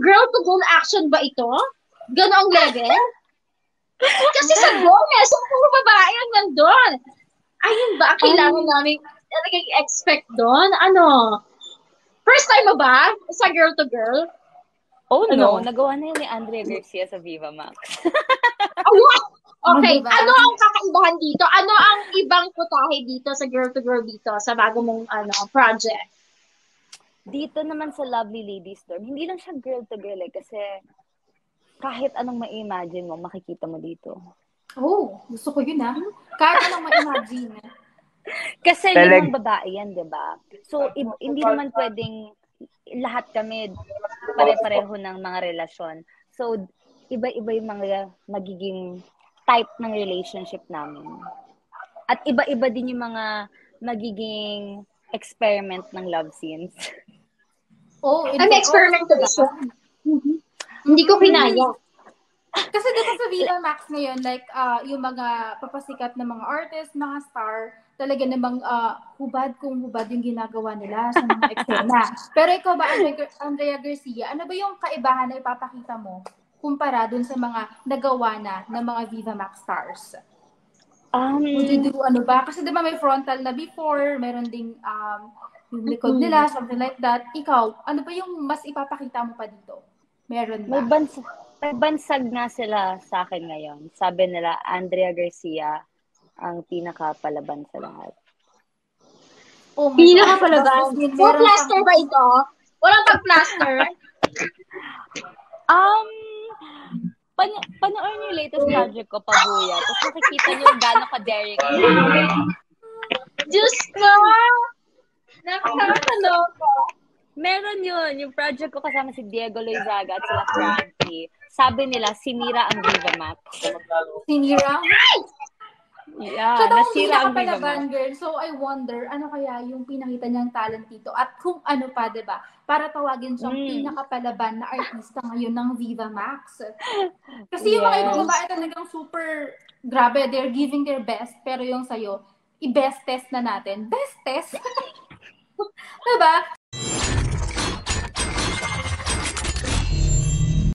Girl to girl action ba ito? Ganong level? Kasi sa Gomez, so puro babae ang nandun. Ayun ba, kailangan namin talagang expect doon? Ano? First time mo ba? Sa girl to girl? Oh no, Ano? nagawa na yun ni Andrea Garcia sa Viva Max. Ayun! Okay, Diba? ano ang kakaibahan dito? Ano ang ibang putahe dito sa girl to girl dito sa bago mong project? Dito naman sa Lovely Ladies Dorm, hindi lang siya girl to girl kasi kahit anong ma-imagine mo, makikita mo dito. Oh, gusto ko yun Kahit anong ma-imagine. Kasi limang babae yan, di ba? So, hindi naman pwedeng lahat kami pare-pareho ng mga relasyon. So, iba-iba yung mga magiging type ng relationship namin. At iba-iba din yung mga magiging experiment ng love scenes. Oh, Ang experiment ko siya. Hindi ko kinaya. Kasi diba sa Viva Max ngayon, like, yung mga papasikat na mga artist, mga star, talaga namang hubad kung hubad yung ginagawa nila sa mga eksena. Pero ikaw ba, Andrea Garcia, ano ba yung kaibahan na ipapakita mo kumpara dun sa mga nagawa na ng mga Viva Max stars? Would you do ano ba? Kasi diba may frontal na before, meron ding yung likod nila, something like that. Ikaw, ano ba yung mas ipapakita mo pa dito? Meron ba? May bansag nga sila sa akin ngayon. Sabi nila, Andrea Garcia ang pinakapalaban sa lahat. Oh my pinakapalaban. So, plaster ba ito? Walang pag-plaster? Panoorin niyo yung latest project ko, Pabuya. Tapos makikita niyo gano'n ka-daring. Diyos ko! Nakakaloka. Meron yun. Yung project ko kasama si Diego Loizaga at sila Frankie. Sabi nila, sinira ang Viva Max. Sinira? Yeah, So, nasira ang Viva pinakapalaban, Max. girl. So, I wonder, ano kaya yung pinakita niyang talent dito? At kung ano pa, diba? Para tawagin siyang pinakapalaban na artista ngayon ng Viva Max. Kasi yung mga ibang babae talagang super grabe. They're giving their best. Pero yung sa'yo, i-best test na natin. Best test? Diba?